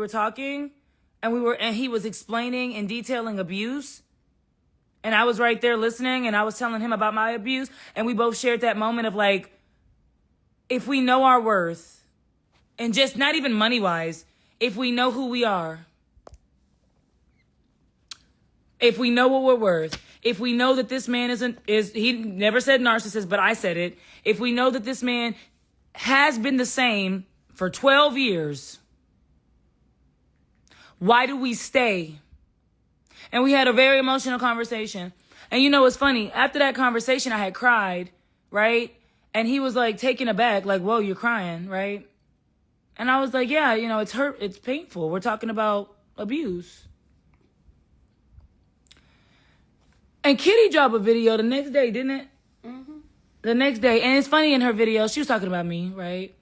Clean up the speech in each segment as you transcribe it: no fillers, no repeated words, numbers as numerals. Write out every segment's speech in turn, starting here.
We were talking, and he was explaining and detailing abuse. And I was right there listening, and I was telling him about my abuse. And we both shared that moment of like, if we know our worth, and just not even money-wise, if we know who we are, if we know what we're worth, if we know that this man he never said narcissist, but I said it. If we know that this man has been the same for 12 years, why do we stay? And we had a very emotional conversation. And you know what's funny? After that conversation, I had cried, right? And he was like taken aback, like, whoa, you're crying, right? And I was like, yeah, you know, it's hurt. It's painful. We're talking about abuse. And Kittie dropped a video the next day, didn't it? Mm-hmm. The next day. And it's funny, in her video, she was talking about me, right?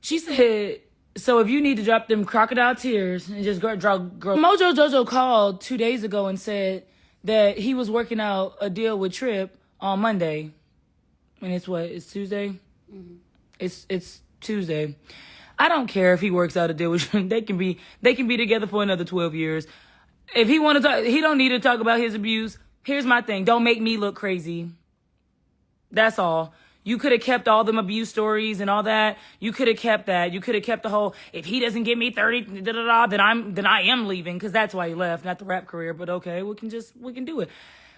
She said, so if you need to drop them crocodile tears and just go. Mojo Jojo called 2 days ago and said that he was working out a deal with Tripp on Monday. And it's what? It's Tuesday? Mm-hmm. It's Tuesday. I don't care if he works out a deal with Tripp. They can be together for another 12 years. If he want to talk, he don't need to talk about his abuse. Here's my thing. Don't make me look crazy. That's all. You could have kept all them abuse stories and all that. You could have kept that. You could have kept the whole, if he doesn't give me 30, then I am leaving, because that's why he left, not the rap career. But okay, we can do it.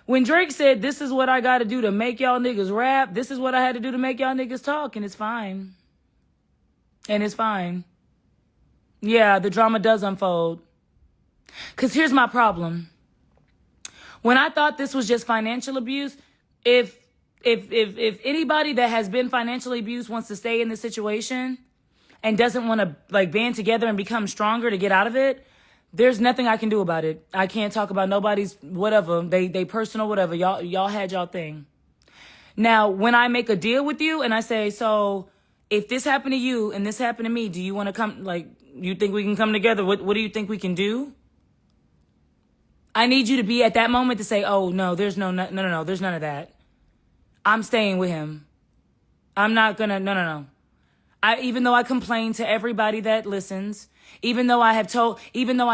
When Drake said, this is what I got to do to make y'all niggas rap, this is what I had to do to make y'all niggas talk, and it's fine. And it's fine. Yeah, the drama does unfold. Because here's my problem. When I thought this was just financial abuse, if anybody that has been financially abused wants to stay in this situation and doesn't want to like band together and become stronger to get out of it, there's nothing I can do about it. I can't talk about nobody's whatever, they personal whatever. Y'all had y'all thing. Now, when I make a deal with you and I say, so if this happened to you and this happened to me, do you want to come, like, you think we can come together? What do you think we can do? I need you to be at that moment to say, oh, no, there's no, there's none of that. I'm staying with him. I'm not gonna, no. Even though I complain to everybody that listens, even though I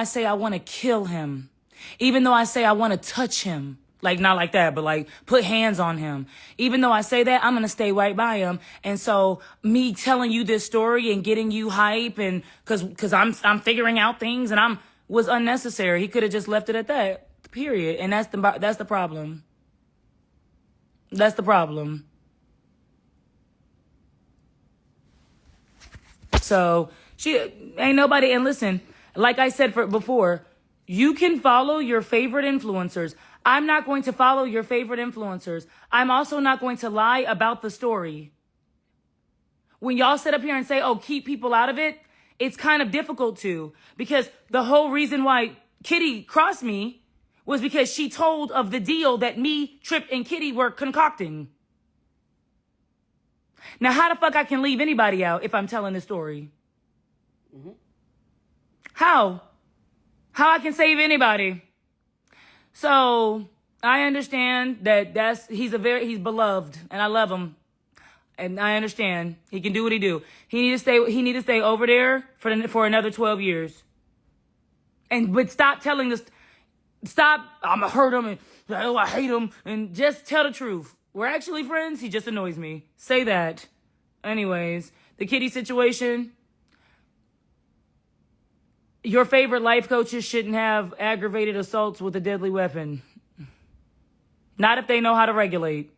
say I want to kill him, even though I say I want to touch him, like not like that, but like put hands on him. Even though I say that, I'm going to stay right by him. And so me telling you this story and getting you hype and cause I'm figuring out things and was unnecessary. He could have just left it at that, period. And that's the problem. That's the problem. So she ain't nobody. And listen, like I said before, you can follow your favorite influencers. I'm not going to follow your favorite influencers. I'm also not going to lie about the story. When y'all sit up here and say, oh, keep people out of it, it's kind of difficult to, because the whole reason why Kittie crossed me was because she told of the deal that me, Tripp, and Kittie were concocting. Now, how the fuck I can leave anybody out if I'm telling this story? Mm-hmm. How I can save anybody? So I understand that he's beloved, and I love him, and I understand he can do what he do. He need to stay over there for another 12 years. But stop telling this. Stop. I'ma hurt him and oh, I hate him, and just tell the truth. We're actually friends. He just annoys me. Say that. Anyways, the Kittie situation. Your favorite life coaches shouldn't have aggravated assaults with a deadly weapon. Not if they know how to regulate.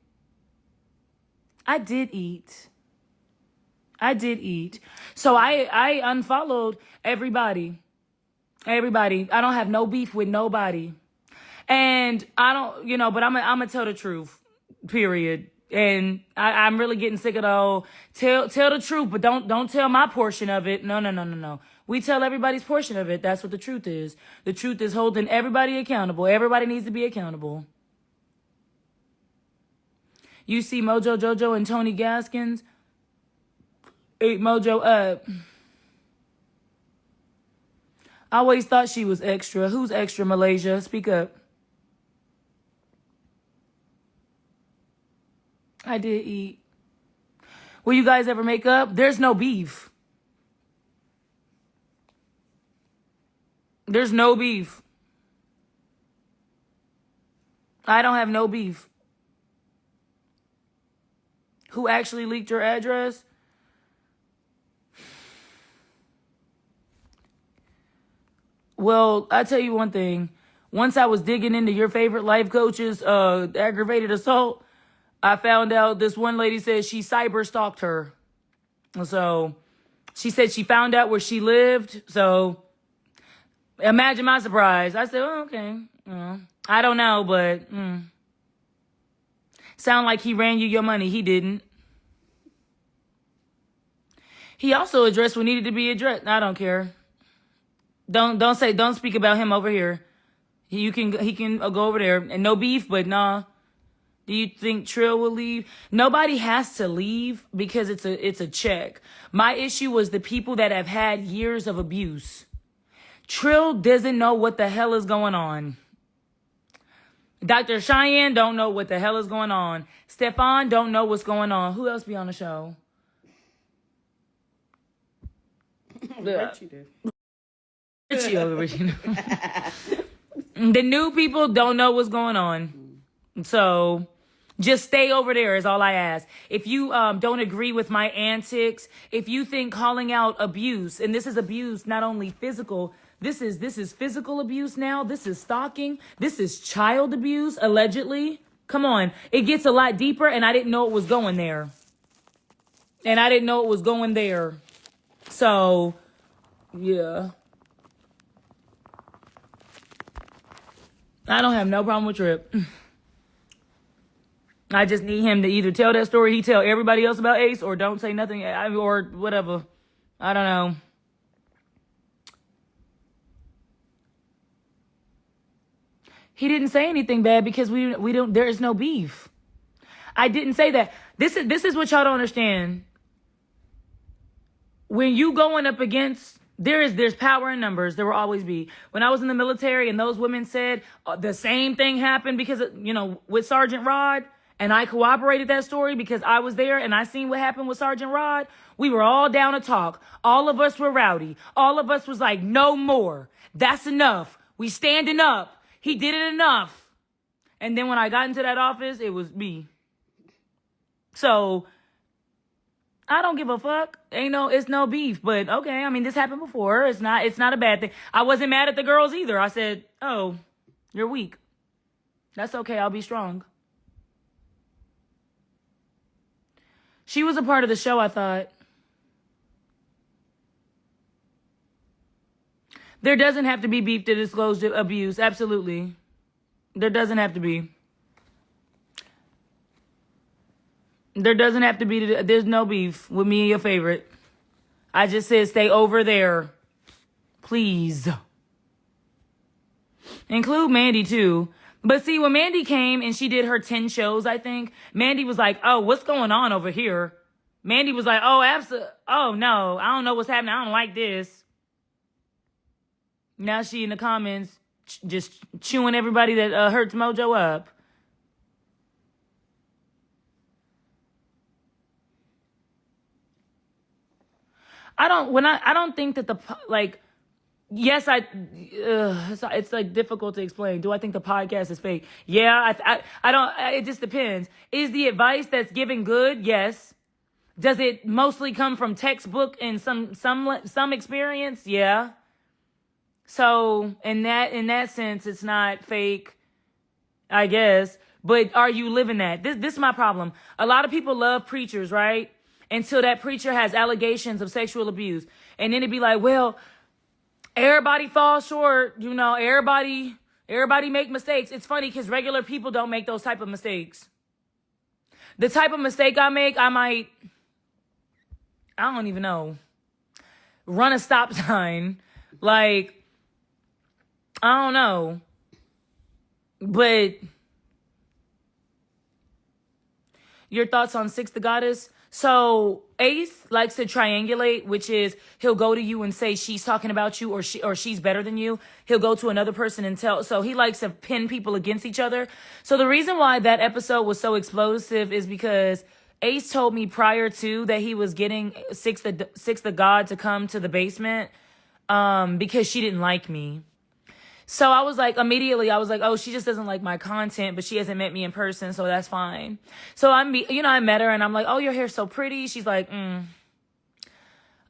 I did eat. So I unfollowed everybody. I don't have no beef with nobody. And I don't, but I'm going to tell the truth, period. And I'm really getting sick of the whole, tell the truth, but don't tell my portion of it. No. We tell everybody's portion of it. That's what the truth is. The truth is holding everybody accountable. Everybody needs to be accountable. You see Mojo Jojo and Tony Gaskins ate Mojo up. I always thought she was extra. Who's extra, Malaysia? Speak up. I did eat. Will you guys ever make up? There's no beef. There's no beef. I don't have no beef. Who actually leaked your address? Well, I tell you one thing. Once I was digging into your favorite life coach's aggravated assault, I found out this one lady said she cyber stalked her. So she said she found out where she lived. So imagine my surprise. I said, oh, okay. I don't know, but sound like he ran you your money. He didn't. He also addressed what needed to be addressed. I don't care. Don't speak about him over here. He can go over there and no beef, but nah. Do you think Trill will leave? Nobody has to leave because it's a check. My issue was the people that have had years of abuse. Trill doesn't know what the hell is going on. Dr. Cheyenne don't know what the hell is going on. Stefan don't know what's going on. Who else be on the show? Richie did. Richie over here. The new people don't know what's going on. So just stay over there is all I ask. If you don't agree with my antics, if you think calling out abuse, and this is abuse, not only physical, this is physical abuse now. This is stalking. This is child abuse, allegedly. Come on. It gets a lot deeper, and I didn't know it was going there. So, yeah. I don't have no problem with Tripp. I just need him to either tell that story he tell everybody else about Ace or don't say nothing or whatever. I don't know. He didn't say anything bad because we don't, there is no beef. I didn't say that. This is what y'all don't understand. When you going up against, there's power in numbers. There will always be. When I was in the military and those women said the same thing happened because, with Sergeant Rod, and I corroborated that story because I was there and I seen what happened with Sergeant Rod, we were all down to talk. All of us were rowdy. All of us was like, no more. That's enough. We standing up. He did it enough. And then when I got into that office, it was me. So I don't give a fuck. It's no beef. But okay, this happened before. It's not a bad thing. I wasn't mad at the girls either. I said, oh, you're weak. That's okay. I'll be strong. She was a part of the show, I thought. There doesn't have to be beef to disclose abuse. Absolutely. There doesn't have to be. There doesn't have to be. There's no beef with me and your favorite. I just said stay over there. Please. Include Mandy, too. But see, when Mandy came and she did her 10 shows, I think, Mandy was like, oh, what's going on over here? Mandy was like, oh, oh, no, I don't know what's happening. I don't like this. Now she in the comments just chewing everybody that hurts Mojo up. I don't think that yes, it's like difficult to explain. Do I think the podcast is fake? Yeah, I don't, it just depends. Is the advice that's given good? Yes. Does it mostly come from textbook and some experience? Yeah. So in that sense, it's not fake, I guess. But are you living that? This is my problem. A lot of people love preachers, right? Until that preacher has allegations of sexual abuse. And then it'd be like, well, everybody falls short. Everybody make mistakes. It's funny because regular people don't make those type of mistakes. The type of mistake I make, I don't even know, run a stop sign. I don't know. But your thoughts on Six the Goddess? So Ace likes to triangulate, which is he'll go to you and say she's talking about you or she's better than you. He'll go to another person and tell. So he likes to pin people against each other. So the reason why that episode was so explosive is because Ace told me prior to that he was getting Six the God to come to the basement because she didn't like me. So I was like, immediately, I was like, oh, she just doesn't like my content, but she hasn't met me in person, so that's fine. So I met her and I'm like, oh, your hair's so pretty. She's like, I'm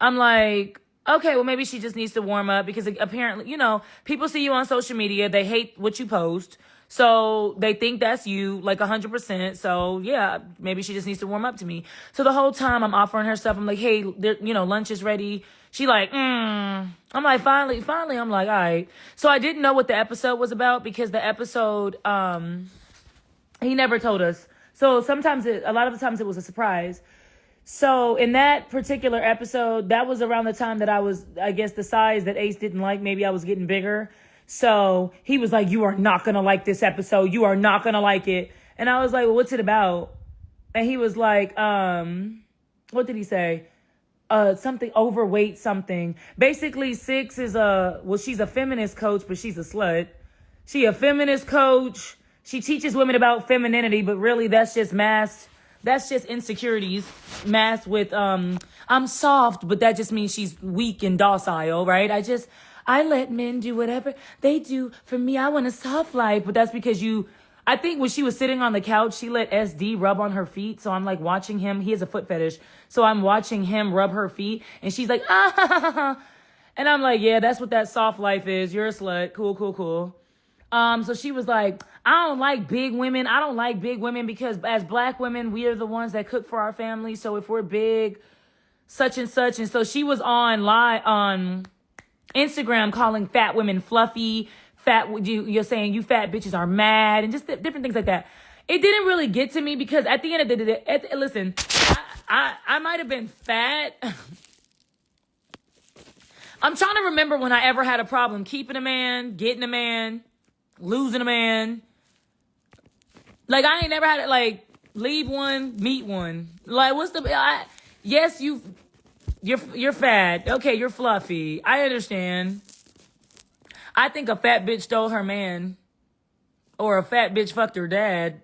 like, okay, well, maybe she just needs to warm up because apparently, people see you on social media. They hate what you post. So they think that's you, like 100%. So yeah, maybe she just needs to warm up to me. So the whole time I'm offering her stuff. I'm like, hey, lunch is ready. She like, I'm like, finally, I'm like, all right. So I didn't know what the episode was about because the episode, he never told us. So a lot of the times it was a surprise. So in that particular episode, that was around the time that I was, I guess, the size that Ace didn't like. Maybe I was getting bigger. So he was like, you are not going to like this episode. You are not going to like it. And I was like, well, what's it about? And he was like, what did he say? Something overweight something. Basically, Six is she's a feminist coach, but she's a slut. She a feminist coach. She teaches women about femininity, but really that's just insecurities masked with, I'm soft, but that just means she's weak and docile, right? I let men do whatever they do for me. I want a soft life, but that's because I think when she was sitting on the couch, she let SD rub on her feet. So I'm like watching him. He has a foot fetish. So I'm watching him rub her feet and she's like, ah, and I'm like, yeah, that's what that soft life is. You're a slut. Cool. So she was like, I don't like big women. I don't like big women because as black women, we are the ones that cook for our family. So if we're big, such and such. And so she was on Instagram calling fat women fluffy, you're saying you fat bitches are mad and just different things like that. It didn't really get to me because at the end of the day, listen, I might have been fat. I'm trying to remember when I ever had a problem keeping a man, getting a man, losing a man. Like, I ain't never had it, like, leave one, meet one. Like, yes, you're fat. Okay, you're fluffy. I understand. I think a fat bitch stole her man. Or a fat bitch fucked her dad.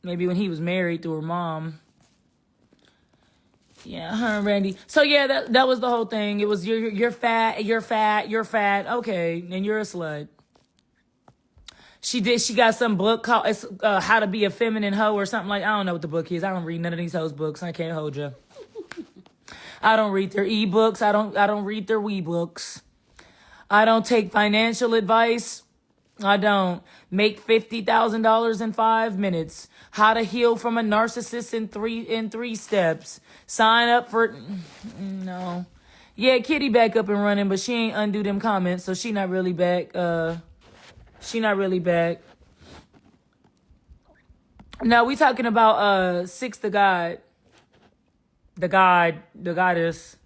Maybe when he was married to her mom. Yeah, her and Randy. So yeah, that was the whole thing. It was you're fat. Okay, and you're a slut. She got some book called How to Be a Feminine Hoe or something like. I don't know what the book is. I don't read none of these hoes books. I can't hold you. I don't read their ebooks. I don't read their wee books. I don't take financial advice. I don't make $50,000 in 5 minutes. How to heal from a narcissist in three steps. Sign up for no. Yeah, Kittie back up and running, but she ain't undo them comments, so she not really back. She not really back. No, we talking about Six the God. The Goddis.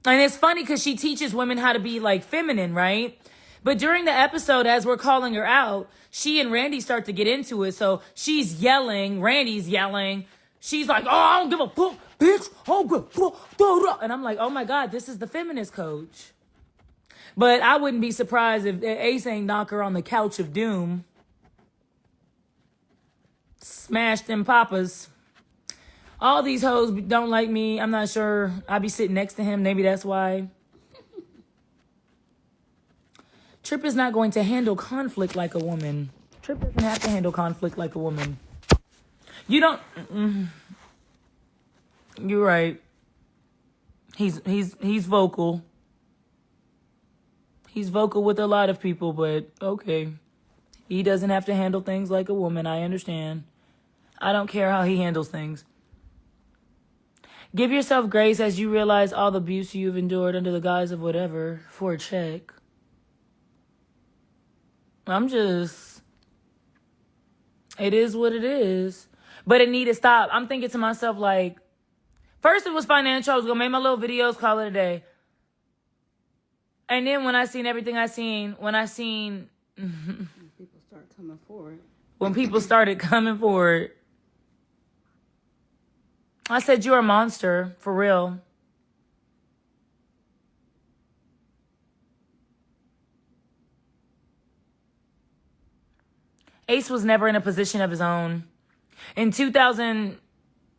And it's funny because she teaches women how to be like feminine, right? But during the episode, as we're calling her out, she and Randy start to get into it. So she's yelling, Randy's yelling. She's like, oh, I don't give a fuck, bitch. Oh, good. And I'm like, oh my God, this is the feminist coach. But I wouldn't be surprised if Ace ain't knock her on the couch of doom. Smash them papas. All these hoes don't like me. I'm not sure. I be sitting next to him. Maybe that's why. Tripp is not going to handle conflict like a woman. Tripp doesn't have to handle conflict like a woman. You don't. You're right. He's vocal. He's vocal with a lot of people, but okay. He doesn't have to handle things like a woman. I understand. I don't care how he handles things. Give yourself grace as you realize all the abuse you've endured under the guise of whatever for a check. It is what it is. But it need to stop. I'm thinking to myself, like, first it was financial. I was going to make my little videos, call it a day. And then when I seen everything when people start coming forward. When people started coming forward, I said, you're a monster, for real. Ace was never in a position of his own. In 2000,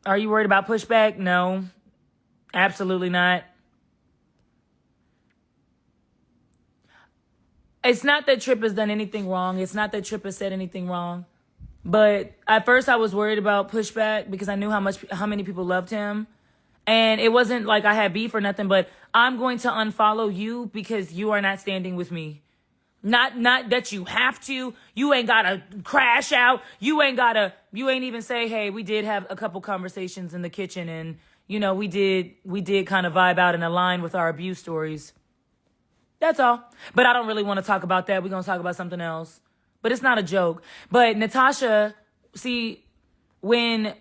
are you worried about pushback? No, absolutely not. it's not that Tripp has done anything wrong. It's not that Tripp has said anything wrong. But at first I was worried about pushback because I knew how many people loved him. And it wasn't like I had beef or nothing, but I'm going to unfollow you because you are not standing with me. Not that you have to. You ain't gotta crash out. You ain't even say, hey, we did have a couple conversations in the kitchen and, you know, we did kind of vibe out and align with our abuse stories. That's all. But I don't really want to talk about that. We're going to talk about something else. But it's not a joke. But Natasha, see, when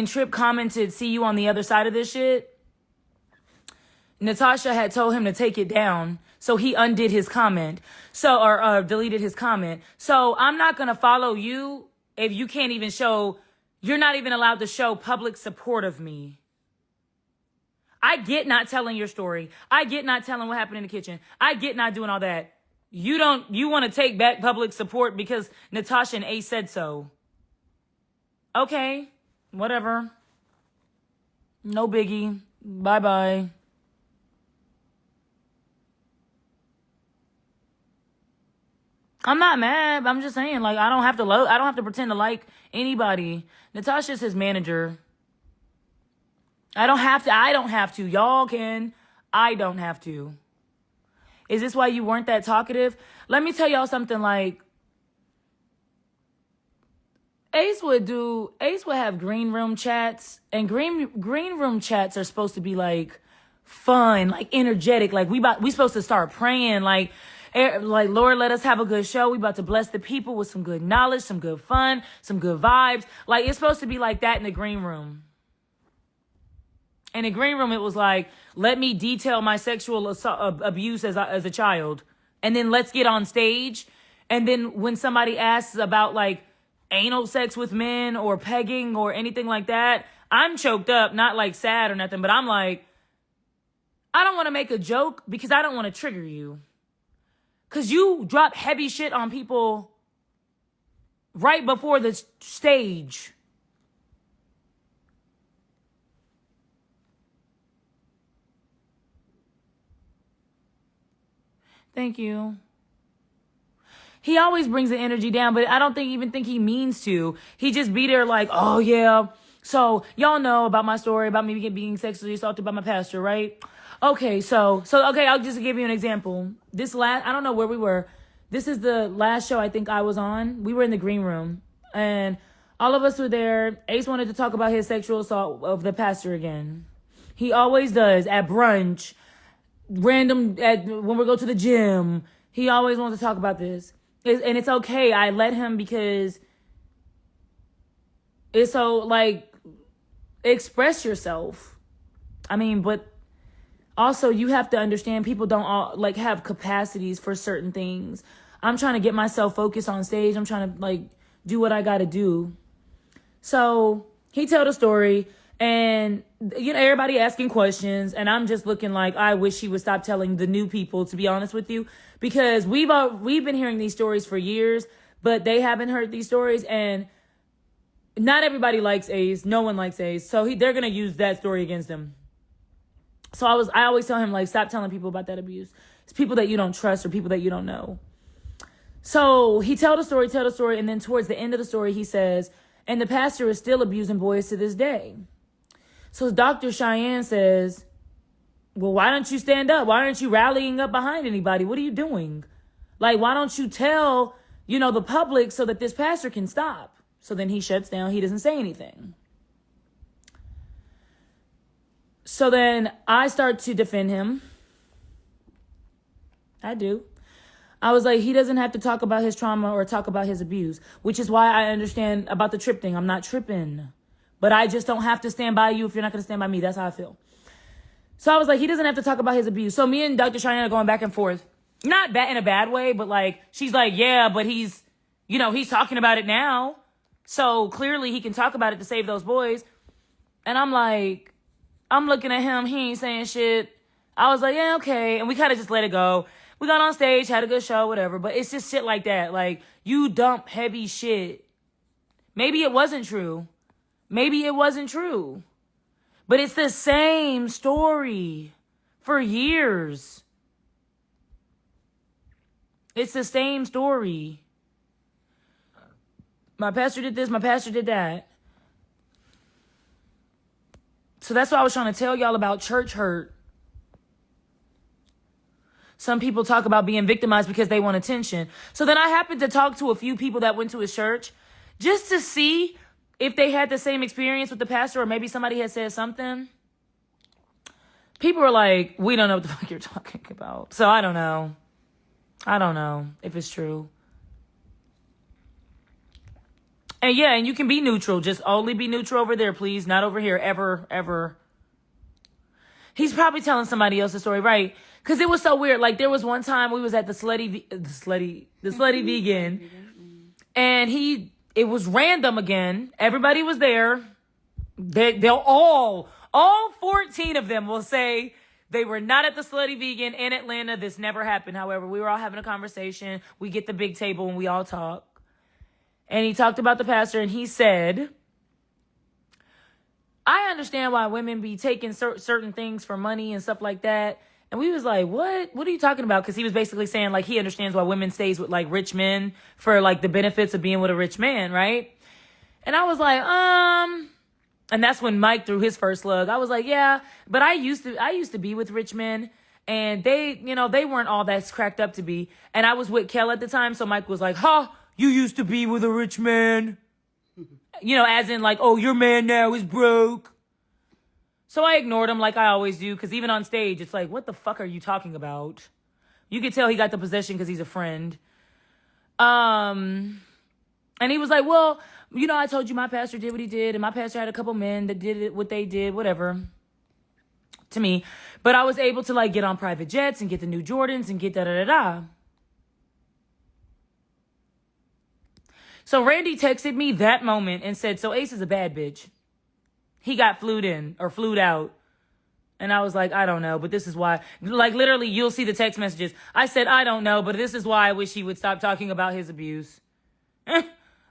Tripp commented, see you on the other side of this shit, Natasha had told him to take it down. So he undid his comment. Or deleted his comment. So I'm not going to follow you if you can't even you're not even allowed to show public support of me. I get not telling your story. I get not telling what happened in the kitchen. I get not doing all that. You want to take back public support because Natasha and Ace said so. Okay, whatever. No biggie. Bye-bye. I'm not mad. I'm just saying, like, I don't have to pretend to like anybody. Natasha's his manager. I don't have to. Y'all can. I don't have to. Is this why you weren't that talkative? Let me tell y'all something, like, Ace would have green room chats, and green room chats are supposed to be like fun, like energetic, like we supposed to start praying, like Lord, let us have a good show. We about to bless the people with some good knowledge, some good fun, some good vibes. Like, it's supposed to be like that in the green room. In the green room, it was like, let me detail my sexual abuse as a child. And then let's get on stage. And then when somebody asks about like anal sex with men or pegging or anything like that, I'm choked up, not like sad or nothing, but I'm like, I don't want to make a joke because I don't want to trigger you. Because you drop heavy shit on people right before the stage. Thank you. He always brings the energy down, but I don't even think he means to. He just be there like, oh yeah. So y'all know about my story about me being sexually assaulted by my pastor, right? Okay, so okay, I'll just give you an example. I don't know where we were. This is the last show I think I was on. We were in the green room, and all of us were there. Ace wanted to talk about his sexual assault of the pastor again. He always does at brunch, when we go to the gym. He always wants to talk about this, and it's okay. I let him because it's so like express yourself. I mean, but. Also, you have to understand people don't all like have capacities for certain things. I'm trying to get myself focused on stage. I'm trying to like do what I got to do. So he told a story and, you know, everybody asking questions. And I'm just looking like, I wish he would stop telling the new people, to be honest with you, because we've been hearing these stories for years, but they haven't heard these stories. And not everybody likes Ace. No one likes Ace. So they're going to use that story against him. So I always tell him, like, stop telling people about that abuse. It's people that you don't trust or people that you don't know. So he tell the story. And then towards the end of the story, he says, and the pastor is still abusing boys to this day. So Dr. Cheyenne says, well, why don't you stand up? Why aren't you rallying up behind anybody? What are you doing? Like, why don't you tell, you know, the public so that this pastor can stop? So then he shuts down. He doesn't say anything. So then I start to defend him. I do. I was like, he doesn't have to talk about his trauma or talk about his abuse, which is why I understand about the Tripp thing. I'm not tripping, but I just don't have to stand by you if you're not going to stand by me. That's how I feel. So I was like, he doesn't have to talk about his abuse. So me and Dr. Cheyenne are going back and forth. Not in a bad way, but like, she's like, yeah, but he's talking about it now. So clearly he can talk about it to save those boys. And I'm like, I'm looking at him. He ain't saying shit. I was like, yeah, okay. And we kind of just let it go. We got on stage, had a good show, whatever. But it's just shit like that. Like, you dump heavy shit. Maybe it wasn't true. But it's the same story for years. It's the same story. My pastor did this, my pastor did that. So that's what I was trying to tell y'all about church hurt. Some people talk about being victimized because they want attention. So then I happened to talk to a few people that went to his church just to see if they had the same experience with the pastor, or maybe somebody had said something. People were like, we don't know what the fuck you're talking about. So I don't know. I don't know if it's true. And yeah, and you can be neutral. Just only be neutral over there, please. Not over here, ever, ever. He's probably telling somebody else's story, right? Because it was so weird. Like, there was one time we was at the slutty vegan. And it was random again. Everybody was there. They'll all 14 of them will say they were not at the slutty vegan in Atlanta. This never happened. However, we were all having a conversation. We get the big table and we all talk. And he talked about the pastor, and he said, I understand why women be taking certain things for money and stuff like that. And we was like, what? What are you talking about? Because he was basically saying, like, he understands why women stays with, like, rich men for, like, the benefits of being with a rich man, right? And I was like, and that's when Mike threw his first slug. I was like, yeah, but I used to be with rich men, and they weren't all that cracked up to be. And I was with Kel at the time, so Mike was like, you used to be with a rich man. As in like, oh, your man now is broke. So I ignored him like I always do, because even on stage, it's like, what the fuck are you talking about? You could tell he got the possession because he's a friend. And he was like, well, I told you my pastor did what he did, and my pastor had a couple men that did it, what they did, whatever, to me. But I was able to, like, get on private jets and get the new Jordans and get da-da-da-da. So Randy texted me that moment and said, so Ace is a bad bitch. He got flued out. And I was like, I don't know, but this is why. Like, literally, you'll see the text messages. I said, I don't know, but this is why I wish he would stop talking about his abuse.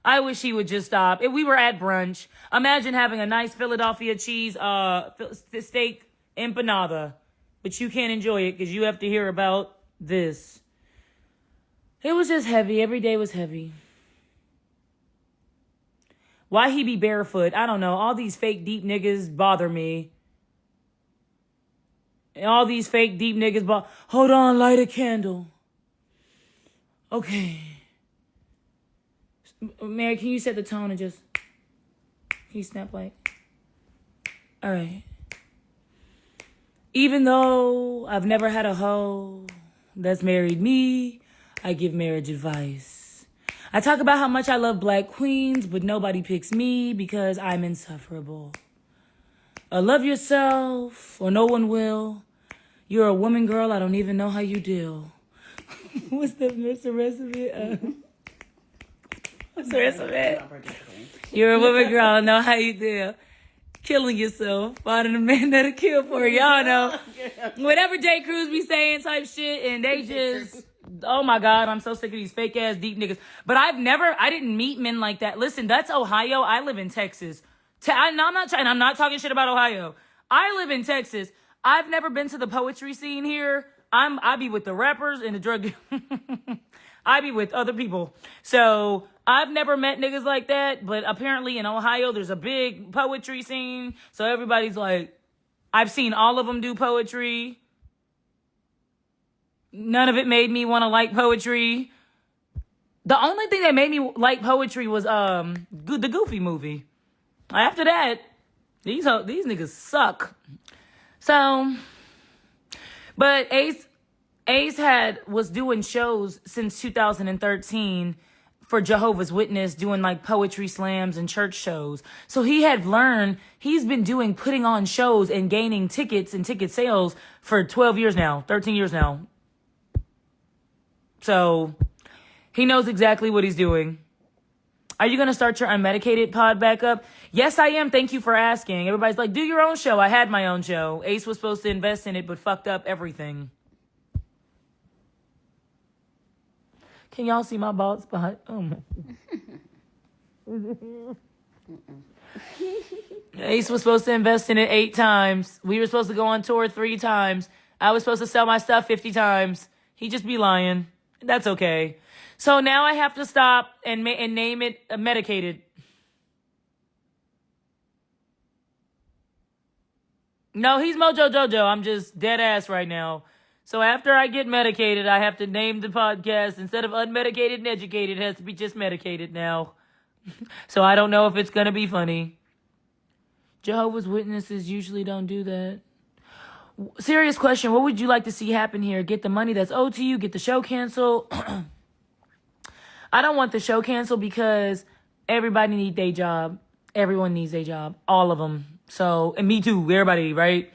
I wish he would just stop. If we were at brunch, imagine having a nice Philadelphia cheese steak empanada, but you can't enjoy it because you have to hear about this. It was just heavy. Every day was heavy. Why he be barefoot? I don't know. All these fake deep niggas bother me. And all these fake deep niggas hold on, light a candle. Okay. Mary, can you set the tone and just... Can you snap like... All right. Even though I've never had a hoe that's married me, I give marriage advice. I talk about how much I love black queens, but nobody picks me because I'm insufferable. Love yourself, or no one will. You're a woman, girl. I don't even know how you deal. What's the rest of it? What's the rest of it? You're a woman, girl. I know how you deal. Killing yourself, finding a man that'll kill for you. Y'all know. Whatever J. Cruz be saying type shit, and they just... Oh my God, I'm so sick of these fake ass deep niggas. But I didn't meet men like that. Listen, that's Ohio. I live in Texas. I'm not talking shit about Ohio. I live in Texas. I've never been to the poetry scene here. I be with the rappers and the drug. I be with other people. So I've never met niggas like that. But apparently in Ohio, there's a big poetry scene. So everybody's like, I've seen all of them do poetry. None of it made me want to like poetry. The only thing that made me like poetry was the Goofy movie. After that, these niggas suck. So, but Ace was doing shows since 2013 for Jehovah's Witness, doing like poetry slams and church shows. So he's been putting on shows and gaining tickets and ticket sales for 13 years now. So he knows exactly what he's doing. Are you going to start your unmedicated pod back up? Yes, I am. Thank you for asking. Everybody's like, do your own show. I had my own show. Ace was supposed to invest in it, but fucked up everything. Can y'all see my bald spot? Oh my. Ace was supposed to invest in it 8 times. We were supposed to go on tour 3 times. I was supposed to sell my stuff 50 times. He just be lying. That's okay. So now I have to stop and name it medicated. No, he's Mojo Jojo. I'm just dead ass right now. So after I get medicated, I have to name the podcast. Instead of unmedicated and educated, it has to be just medicated now. So I don't know if it's going to be funny. Jehovah's Witnesses usually don't do that. Serious question. What would you like to see happen here? Get the money that's owed to you? Get the show canceled? I don't want the show canceled because everybody needs their job. Everyone needs a job. All of them. So, and me too. Everybody, right?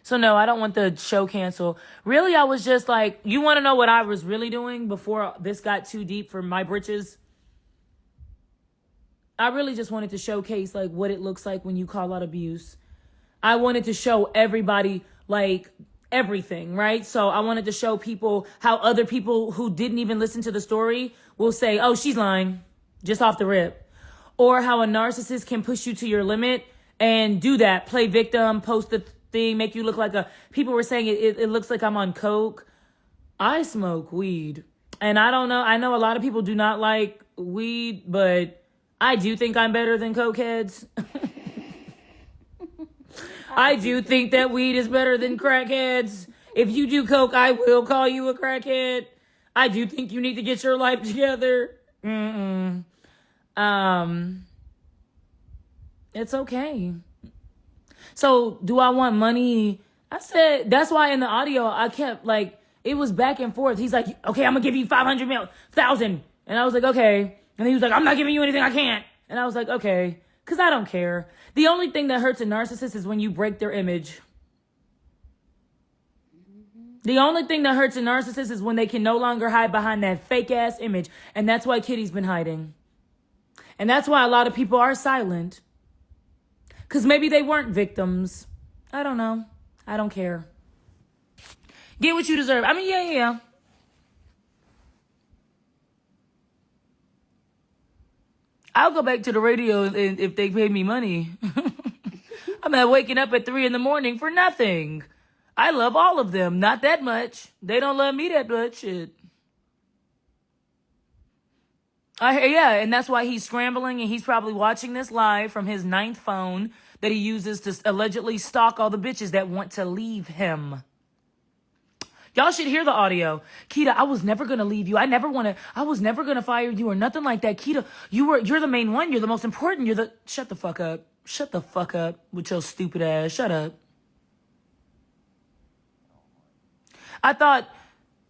So no, I don't want the show canceled. Really, I was just like, you want to know what I was really doing before this got too deep for my britches? I really just wanted to showcase like what it looks like when you call out abuse. I wanted to show everybody like everything, right? So I wanted to show people how other people who didn't even listen to the story will say, oh, she's lying, just off the rip. Or how a narcissist can push you to your limit and do that, play victim, post the thing, make you look like a... People were saying it looks like I'm on coke. I smoke weed. And I don't know, I know a lot of people do not like weed, but I do think I'm better than cokeheads. I do think that weed is better than crackheads. If you do coke, I will call you a crackhead. I do think you need to get your life together. It's okay. So, do I want money? I said, that's why in the audio, I kept like, it was back and forth. He's like, okay, I'm gonna give you 500,000. And I was like, okay. And he was like, I'm not giving you anything I can't. And I was like, okay. Because I don't care. The only thing that hurts a narcissist is when you break their image. The only thing that hurts a narcissist is when they can no longer hide behind that fake ass image. And that's why Kittie's been hiding. And that's why a lot of people are silent. Because maybe they weren't victims. I don't know. I don't care. Get what you deserve. I mean, yeah. I'll go back to the radio if they pay me money. I'm not waking up at 3 a.m. for nothing. I love all of them. Not that much. They don't love me that much. Shit. And that's why he's scrambling, and he's probably watching this live from his 9th phone that he uses to allegedly stalk all the bitches that want to leave him. Y'all should hear the audio. Kita, I was never going to leave you. I was never going to fire you or nothing like that. Kita, you're the main one. You're the most important. Shut the fuck up. Shut the fuck up with your stupid ass. Shut up.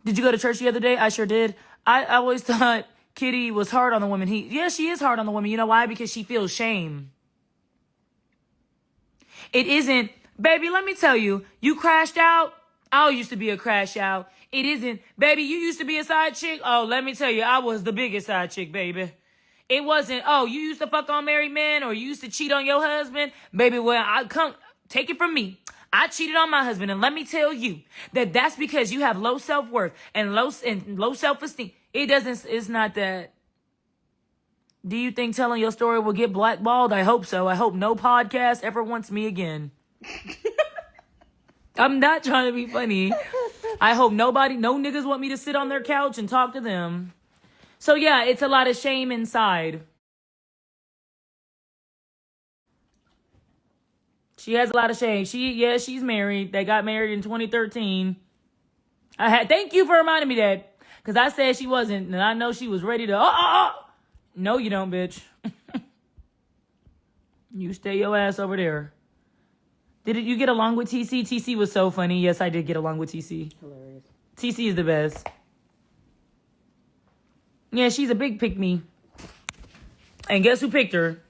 Did you go to church the other day? I sure did. I always thought Kittie was hard on the women. She is hard on the women. You know why? Because she feels shame. It isn't, baby, let me tell you, you crashed out. I used to be a crash out. It isn't, baby, you used to be a side chick. Oh, let me tell you, I was the biggest side chick, baby. It wasn't, oh, you used to fuck on married men or you used to cheat on your husband. Baby, take it from me. I cheated on my husband, and let me tell you that's because you have low self-worth and low self-esteem. It's not that. Do you think telling your story will get blackballed? I hope so. I hope no podcast ever wants me again. I'm not trying to be funny. I hope no niggas want me to sit on their couch and talk to them. So yeah, it's a lot of shame inside. She has a lot of shame. She's married. They got married in 2013. Thank you for reminding me that. Because I said she wasn't, and I know she was ready to, No, you don't, bitch. You stay your ass over there. Did you get along with TC? TC was so funny. Yes, I did get along with TC. Hilarious. TC is the best. Yeah, she's a big pick-me. And guess who picked her?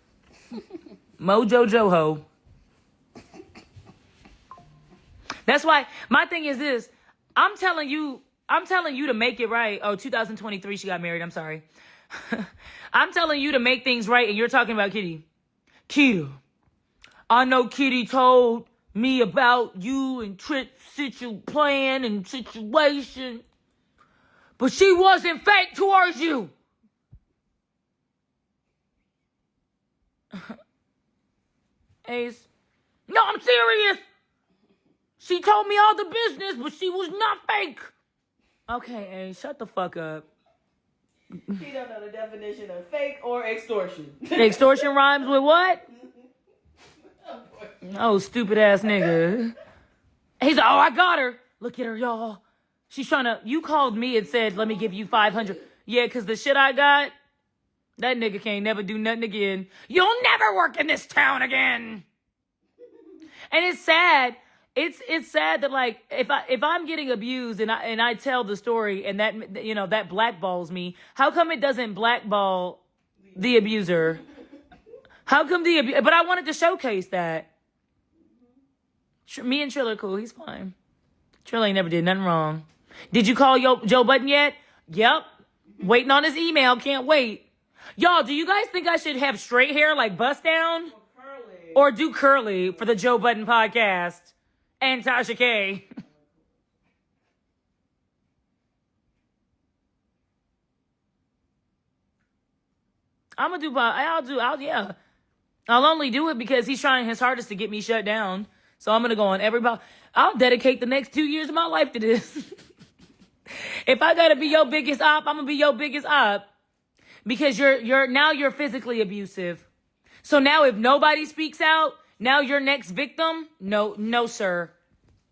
Mojo Joho. That's why my thing is this. I'm telling you to make it right. Oh, 2023, she got married. I'm sorry. I'm telling you to make things right, and you're talking about Kittie. Kita, I know Kittie told me about you and Tripp's plan and situation, but she wasn't fake towards you. Ace, no, I'm serious. She told me all the business, but she was not fake. Okay, hey, shut the fuck up. He don't know the definition of fake or extortion. Extortion rhymes with what? Oh, stupid ass nigga. He's like, oh, I got her. Look at her, y'all. She's trying to, you called me and said, let me give you 500. Yeah, because the shit I got, that nigga can't never do nothing again. You'll never work in this town again. And it's sad. It's sad that, like, if I'm getting abused and I tell the story and that, you know, that blackballs me, how come it doesn't blackball the abuser? How come but I wanted to showcase that. Me and Trill are cool. He's fine. Trill ain't never did nothing wrong. Did you call Joe Budden yet? Yep. Waiting on his email. Can't wait. Y'all, do you guys think I should have straight hair like bust down? Or do curly for the Joe Budden podcast? And Tasha K. Yeah. I'll only do it because he's trying his hardest to get me shut down. So I'm going to go on everybody. I'll dedicate the next 2 years of my life to this. If I got to be your biggest op, I'm going to be your biggest op. Because you're physically abusive. So now if nobody speaks out, now you're next victim? No, sir.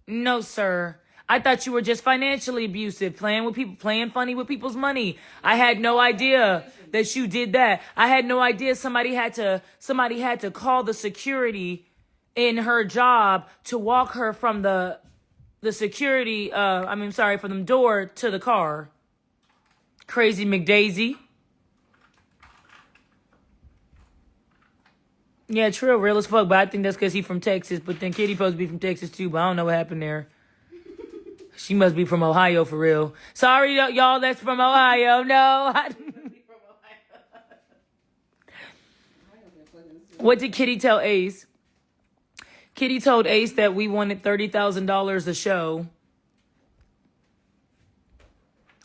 No, sir. I thought you were just financially abusive, playing with people, playing funny with people's money. I had no idea that you did that. I had no idea somebody had to call the security in her job to walk her from the security, from the door to the car. Crazy McDaisy. Yeah, Trill real as fuck, but I think that's because he's from Texas. But then Kittie supposed to be from Texas too, but I don't know what happened there. She must be from Ohio for real. Sorry, y'all, that's from Ohio. No. What did Kittie tell Ace? Kittie told Ace that we wanted $30,000 a show.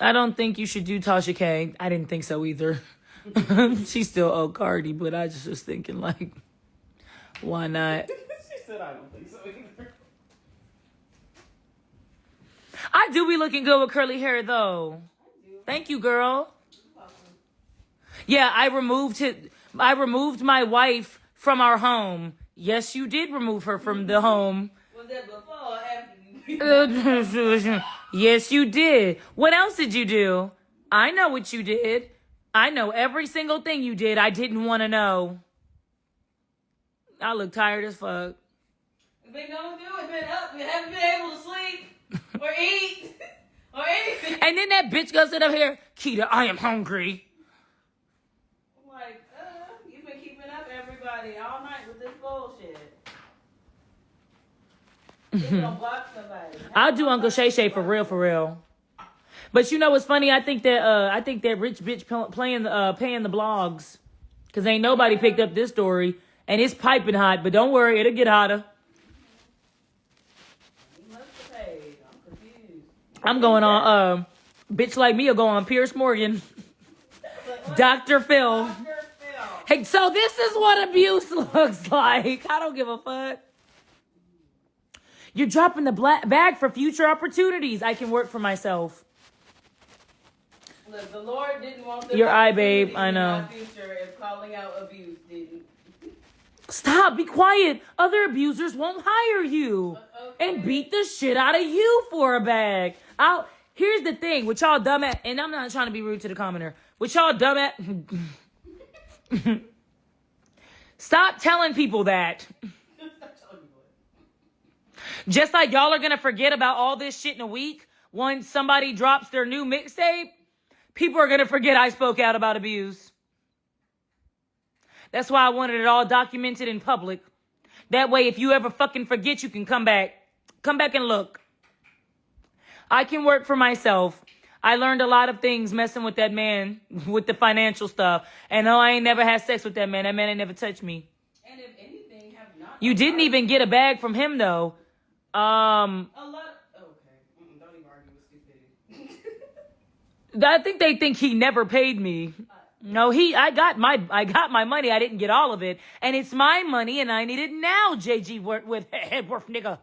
I don't think you should do Tasha K. I didn't think so either. She still owed Cardi, but I just was thinking, like, why not? She said, I don't think so either. I do be looking good with curly hair, though. Thank you, girl. Yeah, I removed my wife from our home. Yes, you did remove her from the home. Was that before or after you? Yes, you did. What else did you do? I know what you did. I know every single thing you did. I didn't want to know. I look tired as fuck. Been going through it, been up, you haven't been able to sleep or eat or anything. And then that bitch goes sit up here, Keita, I am hungry. I'm like, you've been keeping up everybody all night with this bullshit. You gonna block somebody. I'll do Uncle Shay Shay for real. But you know what's funny? I think that rich bitch paying the blogs, cause ain't nobody picked up this story, and it's piping hot. But don't worry, it'll get hotter. You must have paid. I'm confused. I'm going on. Bitch like me will go on Pierce Morgan, Dr. Phil. Hey, so this is what abuse looks like. I don't give a fuck. You're dropping the bag for future opportunities. I can work for myself. Look, the Lord didn't want them Your eye, babe. I know. in my future if calling out abuse didn't. Stop. Be quiet. Other abusers won't hire you and beat the shit out of you for a bag. Here's the thing with y'all dumb ass, and I'm not trying to be rude to the commenter. With y'all dumb ass, stop telling people that. Just like y'all are gonna forget about all this shit in a week once somebody drops their new mixtape. People are going to forget I spoke out about abuse. That's why I wanted it all documented in public. That way, if you ever fucking forget, you can come back. Come back and look. I can work for myself. I learned a lot of things messing with that man with the financial stuff. And no, I ain't never had sex with that man. That man ain't never touched me. And if anything, have not. You didn't even get a bag from him, though. A lot. Okay. Don't even argue with stupidity. I think they think he never paid me. No, I got my money. I didn't get all of it, and it's my money, and I need it now. JG with Headworth nigga.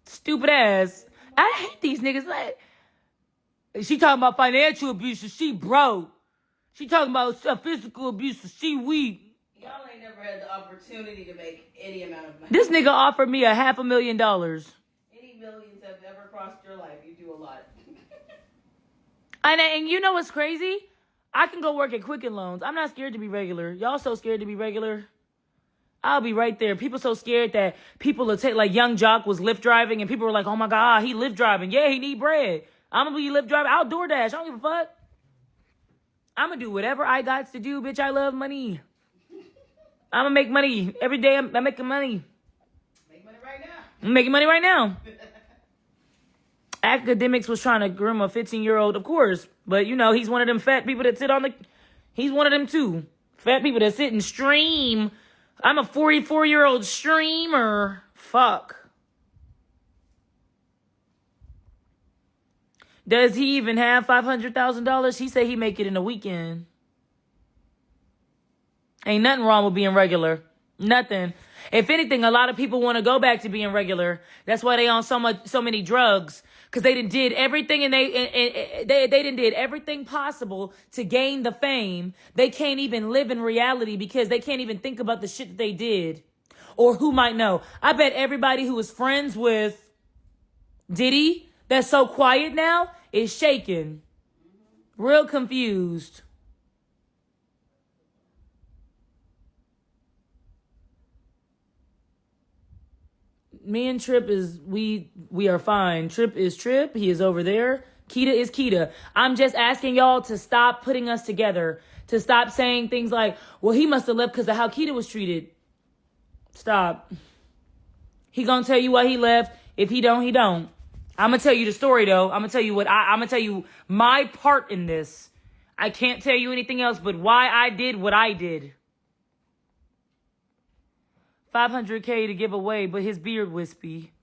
Stupid ass. I hate these niggas. Like, she talking about financial abuse, she broke. She talking about physical abuse, she weak. Y'all ain't never had the opportunity to make any amount of money. This nigga offered me $500,000. Any millions have ever crossed your life, you do a lot. And you know what's crazy? I can go work at Quicken Loans. I'm not scared to be regular. Y'all so scared to be regular? I'll be right there. People so scared that people will take, like, Young Jock was Lyft driving, and people were like, oh my God, he Lyft driving. Yeah, he need bread. I'm gonna be Lyft driving. I'll DoorDash. I don't give a fuck. I'm gonna do whatever I got to do, bitch. I love money. I'm gonna make money. Every day I'm making money. Make money right now. I'm making money right now. Academics was trying to groom a 15-year-old, of course. But, you know, he's one of them fat people that sit on the... He's one of them, too. Fat people that sit and stream. I'm a 44-year-old streamer. Fuck. Does he even have $500,000? He said he make it in a weekend. Ain't nothing wrong with being regular. Nothing. If anything, a lot of people want to go back to being regular. That's why they on so many drugs. Because they did everything and they did everything possible to gain the fame. They can't even live in reality because they can't even think about the shit that they did. Or who might know. I bet everybody who was friends with Diddy that's so quiet now is shaken. Real confused. Me and Tripp we are fine. Tripp is Tripp. He is over there. Keita is Keita. I'm just asking y'all to stop putting us together. To stop saying things like, well, he must have left because of how Keita was treated. Stop. He gonna tell you why he left. If he don't, he don't. I'm gonna tell you the story though. I'm gonna tell you I'm gonna tell you my part in this. I can't tell you anything else but why I did what I did. $500K to give away, but his beard wispy.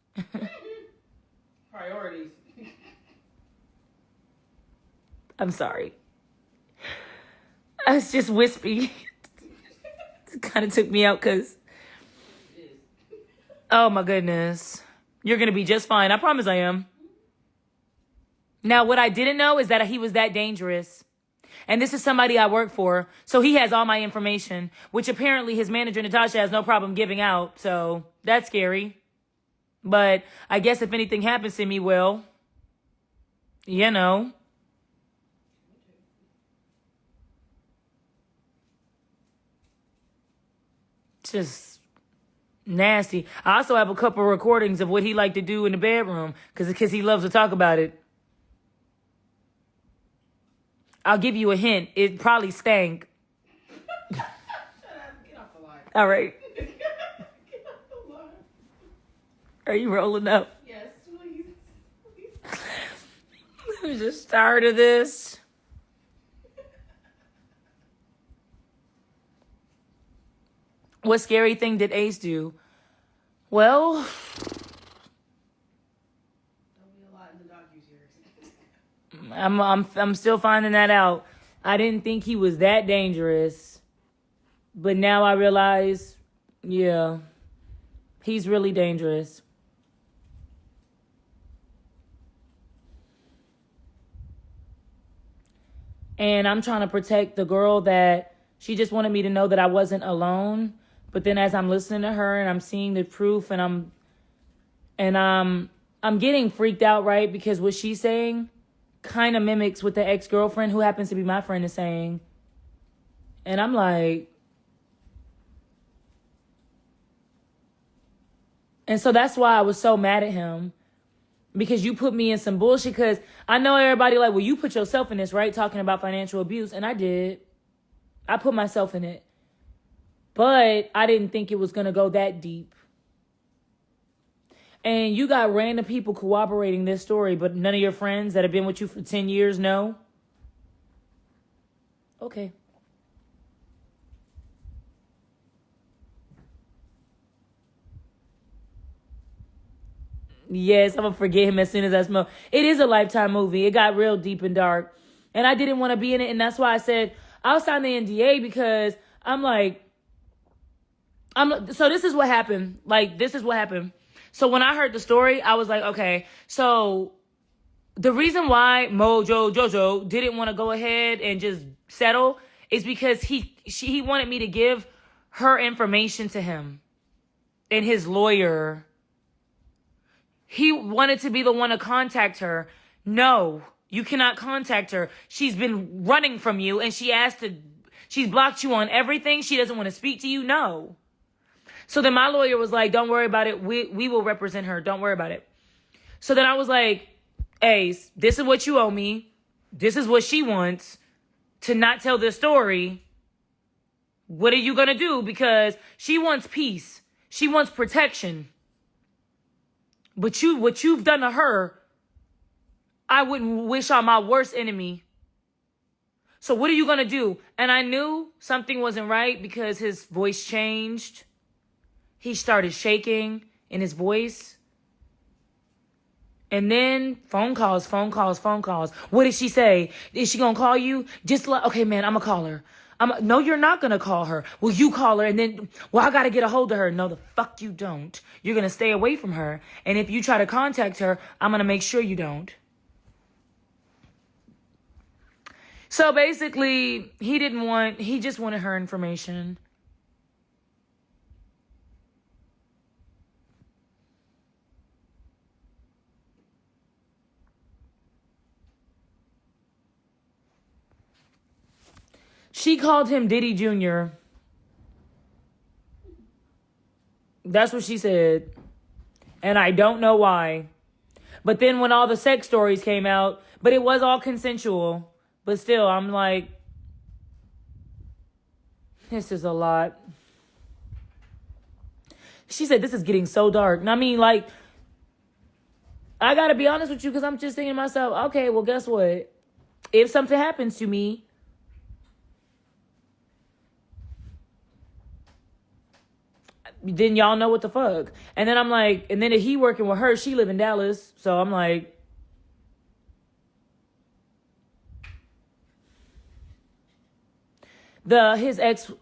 Priorities. I'm sorry. It's just wispy. It kind of took me out because... Oh my goodness. You're going to be just fine. I promise I am. Now, what I didn't know is that he was that dangerous. And this is somebody I work for. So he has all my information, which apparently his manager, Natasha, has no problem giving out. So that's scary. But I guess if anything happens to me, well, you know. Just nasty. I also have a couple of recordings of what he liked to do in the bedroom because he loves to talk about it. I'll give you a hint. It probably stank. Shut up. Get off the line. All right. Get off the line. Are you rolling up? Yes, please. Let me just start of this. What scary thing did Ace do? Well, There'll be a lot in the docuseries. I'm still finding that out. I didn't think he was that dangerous, but now I realize, yeah, he's really dangerous. And I'm trying to protect the girl that she just wanted me to know that I wasn't alone. But then as I'm listening to her and I'm seeing the proof and I'm getting freaked out, right? Because what she's saying kind of mimics what the ex-girlfriend, who happens to be my friend, is saying. And I'm like... And so that's why I was so mad at him. Because you put me in some bullshit. Because I know everybody like, well, you put yourself in this, right? Talking about financial abuse. And I did. I put myself in it. But I didn't think it was going to go that deep. And you got random people corroborating this story, but none of your friends that have been with you for 10 years know? Okay. Yes, I'm going to forget him as soon as I smell. It is a Lifetime movie. It got real deep and dark. And I didn't want to be in it. And that's why I said I'll sign the NDA, because I'm like, so this is what happened. Like, this is what happened. So when I heard the story, I was like, okay, so the reason why Mojo Jojo didn't want to go ahead and just settle is because he wanted me to give her information to him and his lawyer. He wanted to be the one to contact her. No, you cannot contact her. She's been running from you, and she's blocked you on everything. She doesn't want to speak to you. No. So then my lawyer was like, don't worry about it. We will represent her. Don't worry about it. So then I was like, Ace, this is what you owe me. This is what she wants to not tell this story. What are you going to do? Because she wants peace. She wants protection. But what you've done to her, I wouldn't wish on my worst enemy. So what are you going to do? And I knew something wasn't right because his voice changed. He started shaking in his voice. And then phone calls. What did she say? Is she going to call you? Okay, man, I'm going to call her. No, you're not going to call her. Well, you call her and then, I got to get a hold of her. No, the fuck you don't. You're going to stay away from her. And if you try to contact her, I'm going to make sure you don't. So basically, he just wanted her information. She called him Diddy Jr. That's what she said. And I don't know why. But then when all the sex stories came out, but it was all consensual. But still, I'm like, this is a lot. She said, this is getting so dark. And I mean, like, I got to be honest with you because I'm just thinking to myself, okay, well, guess what? If something happens to me, then y'all know what the fuck. And then I'm like, and then if he working with her, she live in Dallas. So I'm like, his ex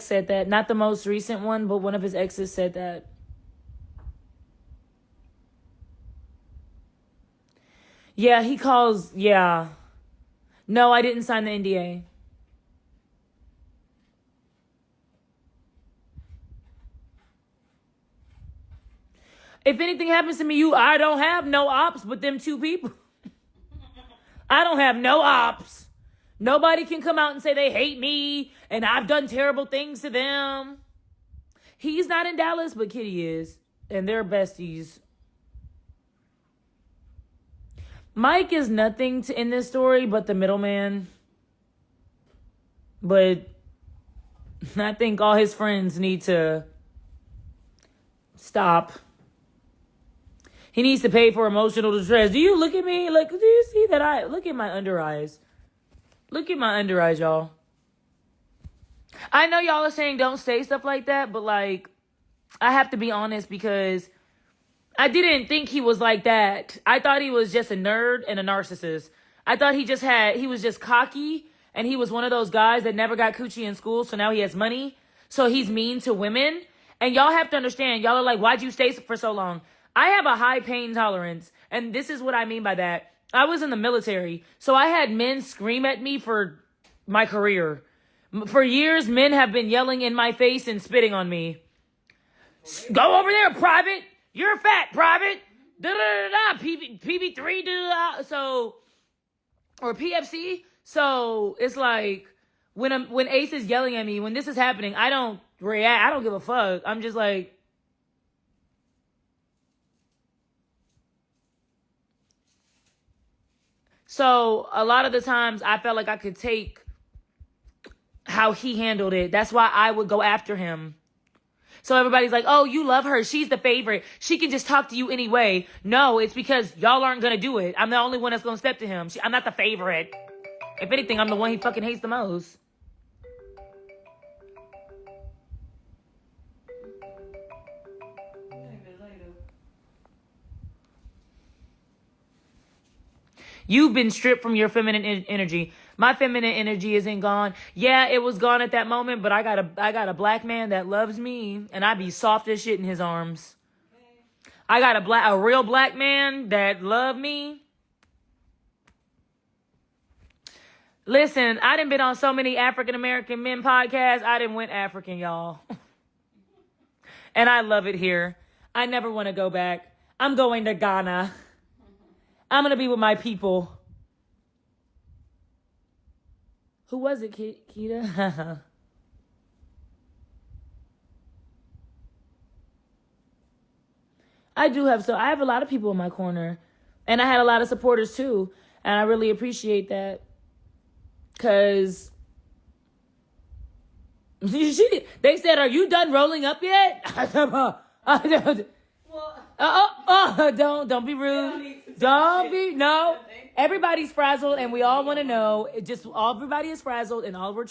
said that. Not the most recent one, but one of his exes said that. Yeah, he calls, yeah. No, I didn't sign the NDA. If anything happens to me, I don't have no ops but them two people. I don't have no ops. Nobody can come out and say they hate me and I've done terrible things to them. He's not in Dallas, but Kittie is. And they're besties. Mike is nothing in this story but the middleman. But I think all his friends need to stop. He needs to pay for emotional distress. Do you look at me? Like, do you see that? Look at my under eyes. Look at my under eyes, y'all. I know y'all are saying don't say stuff like that, but like, I have to be honest because I didn't think he was like that. I thought he was just a nerd and a narcissist. I thought he was just cocky and he was one of those guys that never got coochie in school, so now he has money. So he's mean to women. And y'all have to understand, y'all are like, why'd you stay for so long? I have a high pain tolerance, and this is what I mean by that. I was in the military, so I had men scream at me for my career. For years, men have been yelling in my face and spitting on me. Go over there, private. You're fat, private. Da-da-da-da. PB3, da-da-da. So, or PFC. So, it's like, when Ace is yelling at me, when this is happening, I don't react. I don't give a fuck. I'm just like, so a lot of the times I felt like I could take how he handled it. That's why I would go after him. So everybody's like, oh, you love her. She's the favorite. She can just talk to you anyway. No, it's because y'all aren't going to do it. I'm the only one that's going to step to him. I'm not the favorite. If anything, I'm the one he fucking hates the most. You've been stripped from your feminine energy. My feminine energy isn't gone. Yeah, it was gone at that moment, but I got a black man that loves me, and I be soft as shit in his arms. I got a real black man that love me. Listen, I done been on so many African American men podcasts. I done went African, y'all. And I love it here. I never want to go back. I'm going to Ghana. I'm going to be with my people. Who was it, Kita? I have a lot of people in my corner. And I had a lot of supporters too. And I really appreciate that. Because they said, "Are you done rolling up yet?" Don't be rude. No. Everybody's frazzled and we all want to know. Everybody is frazzled and all we're trying